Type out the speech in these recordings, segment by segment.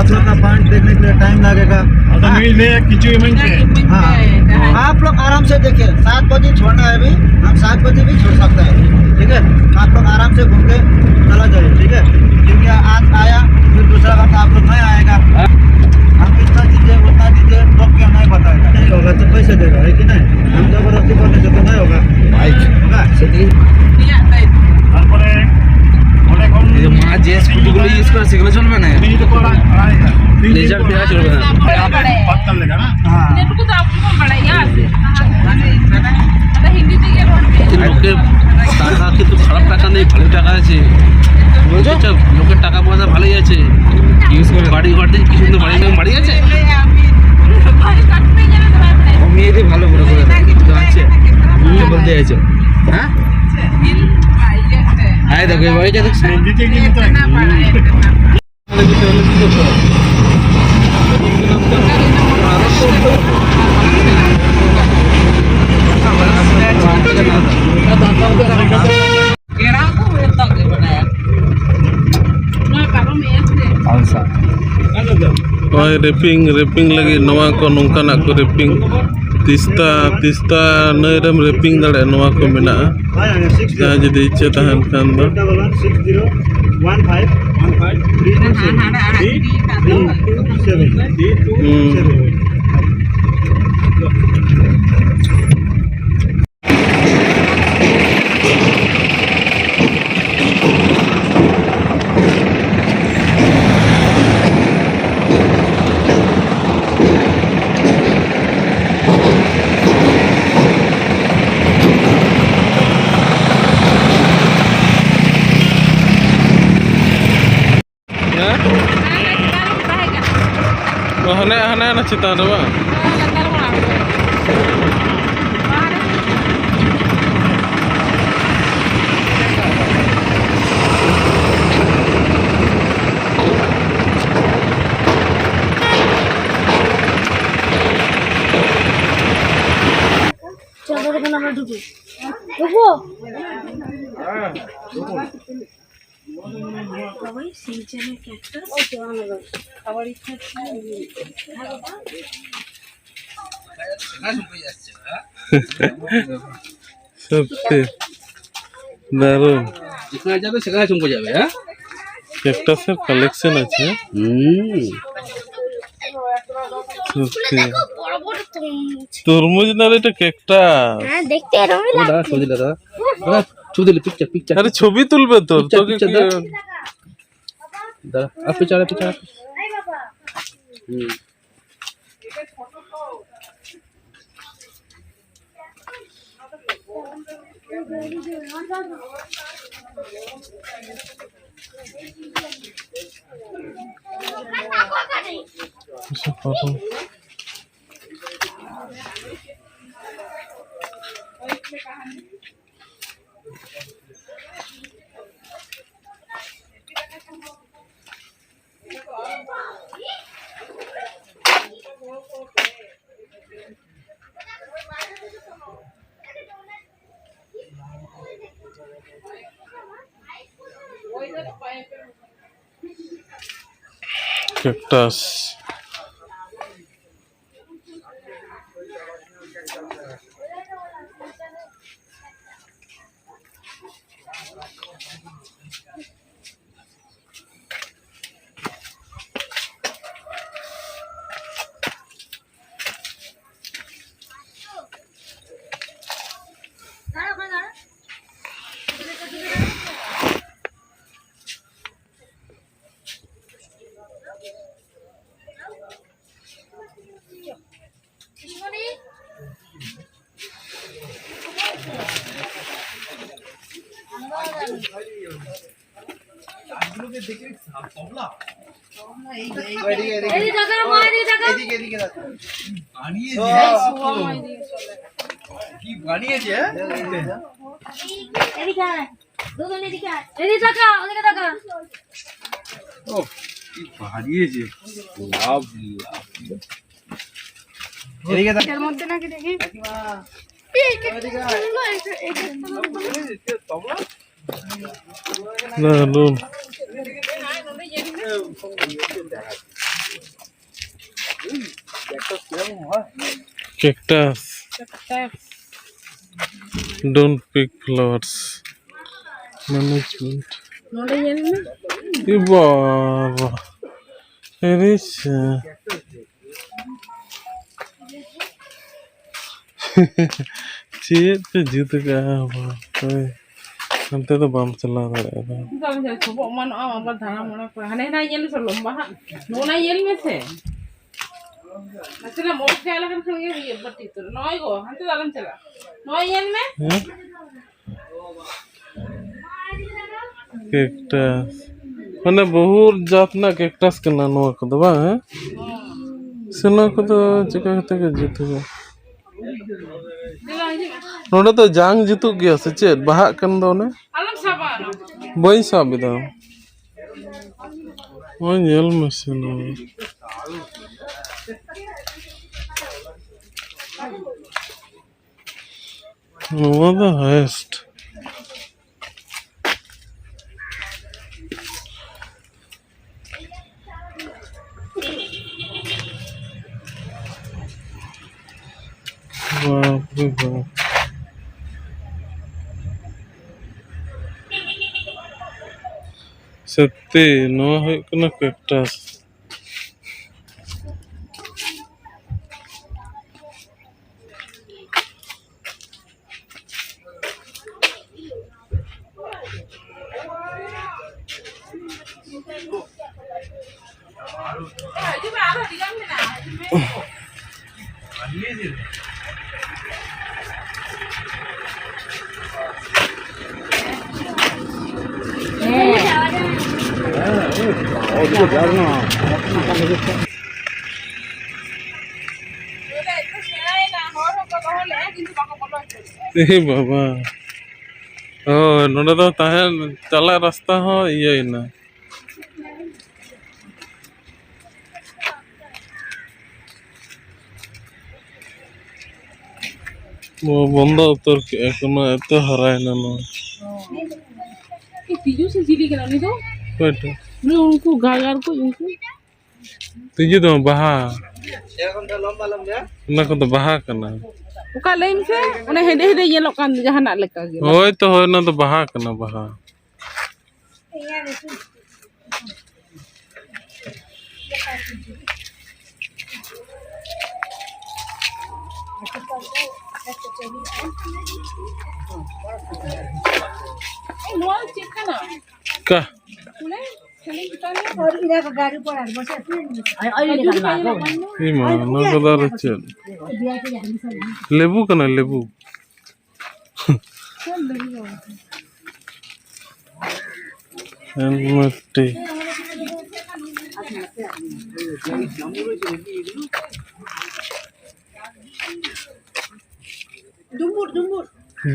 आप लोग का पॉइंट देखने के लिए टाइम लगेगा। हाँ, आप लोग आराम से देखिए। 7 बजे छोड़ना है अभी, हम 7 बजे भी छोड़ सकते हैं, ठीक है। आप लोग आराम से घूम के चला जाइए, ठीक है। क्योंकि आज आया फिर दूसरा बात आप लोग नहीं आएगा। हम कितना दीजिए उतना दीजिए, तो क्या नहीं बताएगा। नहीं होगा तो पैसे देगा, है कि नहीं। हम जबरदस्ती करने से तो नहीं होगा, होगा। মা যে স্কুটিগুলো ইউজ করে সেগুলো চলবে না, লেজার পেরা চলবে না। লোকের টাকা কিন্তু খারাপ টাকা নেই, ভালো টাকা আছে। লোকের টাকা পয়সা ভালোই আছে, ইউজ করে বাড়ি ঘর দিয়ে কি সুন্দর বাড়ি আছে। মেয়েদের ভালো করে করে আছে বলতে আছে। হ্যাঁ হ্যাঁ দেখো এই বাড়িটা দেখছি। रेपिंग लगे नवा को नौकाना को रेपिंग तीस्ता नरम रेपिंग दाड़े नवा को मेना जहाँ जुदी इच्छा तहन खान दो 6115 हने ना चितान रे बा चलो देखो আমরা ঢুকি ঢুকবো সবাই সিনচেনের ক্যাকটাস ওকে আনো খাবার ইচ্ছা সত্যি দারুণ। যেখানে যাবে সেখানে চমকে যাবে। হ্যাঁ ক্যাকটাসের কালেকশন আছে। সত্যি তরমুজ না এটা ক্যাকটাস। হ্যাঁ দেখতে এরকমই লাগে। দাদা ছবি দাদা ছবি দিলে পিকচার আরে ছবি তুলবে তো তোকে কি দাদা আর পিকচার এই বাবা cactus Cactus. Don't pick flowers. Management. Iba. Eris. Cik tu juta ke apa? Nanti tu bam celah tak ada. Coba mana apa tanah mana apa. Hanya nak yel sebelum bah. Nona yel mese. Macam mau kaya kan kalau ye berarti tu. Noi go. Nanti dalam celah. Noi yel me? Cactus. Mana bahur jat na cactus kena nuak tu bah? Senang aku tu cakap kata ke juta. Noda tu jang jutu gaya secet bahak kan tu ne? Alam sabar. Boy sabi dah. Oh nyel mesin. What the highest? Wow, wow. Seti, no hai kena cactus. Baba. Oh, noda tu tahan cala rasta ho iya ina. वो बंदा उतर के एकोना एतो हराय ना नो Tiju sih jadi kan ni tu. कोट Ni unku gagar ko unku. तुझे तो बहा এরকম তো লম্বা লম্বা ना को तो बहा करना Buka lain se. Una hede hede yelok kan jahan nak leka gitu. होय तो होय ना तो बहा करना बहा Nual cik kana. का Boleh? Saling kita ni. और इधर का गाड़ी पर आ बस Ayo nikan lah. इमा ना को दार चल लेबू करना लेबू मट्टी डुमुर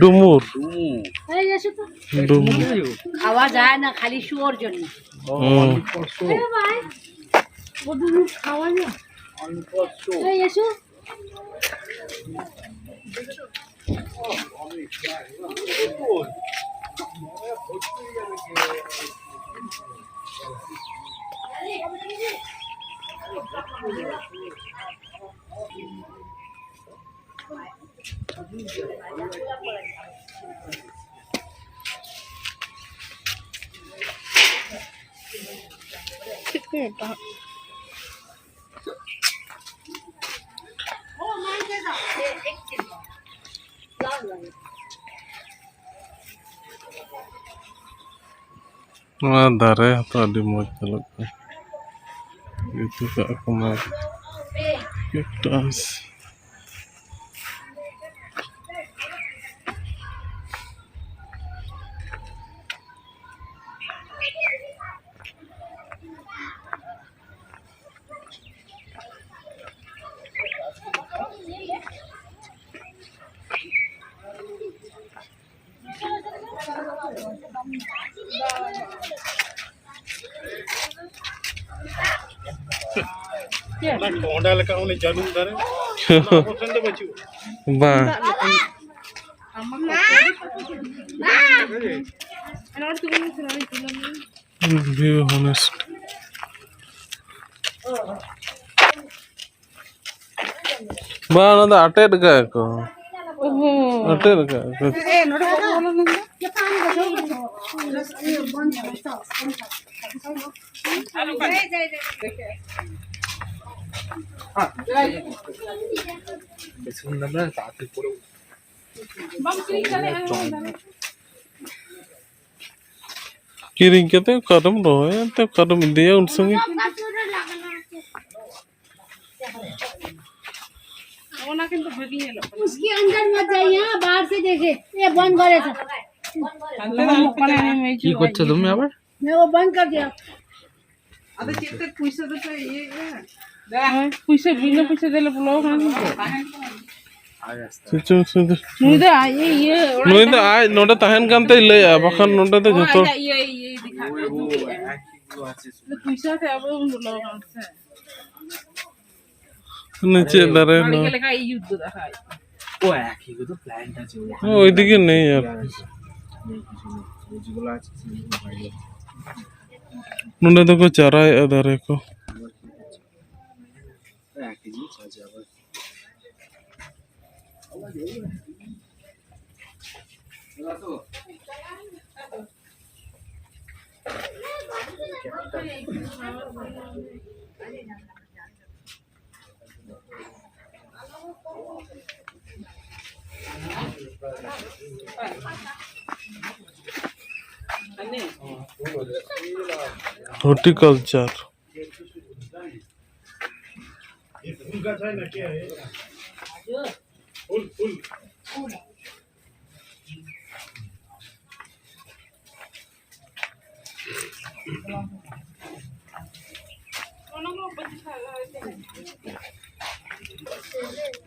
डुमुर अरे ऐसे तो डुमुर आवाज आए ना खाली शोर जन अरे भाई वो डुमुर आवाज है अरे ऐसे दारे तो अभी मौज चलता itu kak aku mau cactus ba be honest बा ना दा अटे का को ओहो अटे का ए नोडे को बोलो ना बम क्लिक करे किरिंग के ते करम रोए ते करम दिया उन संगे ओना किंतु भागी है लोग उसके अंदर मत जाइए हाँ, बाहर से देखे ये बंद करे था কি করছো তুমি আবার मैं वो बंद कर दिया पैसे बिना पैसे देले ब्लॉग नहीं चुचु चुचु मुझे ये नुई तो आज नोडे तहन कांते ले आ बखन नोडे तो जतो ये दिखा पैसा थे अब ब्लॉग से नीचे दरे ना के लगा युद्ध दिखाई ও একই তো প্ল্যানটা আছে ওইদিকে নেই আর যেগুলো আছে नोडे तो को चराय अदरे को একই জিনিস আছে আবার हॉर्टिकल्चर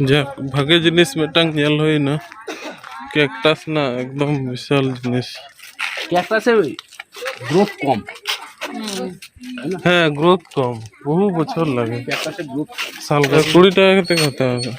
जा भागे जिनिस मिटंग नेल होई ना कैक्टस ना एकदम विशाल जिनिस ক্যাকটাসে গ্রোথ কম हाँ ग्रोथ कम बहु बछर लगे ক্যাকটাসে গ্রোথ साल का 20 টাকা কত হতে হবে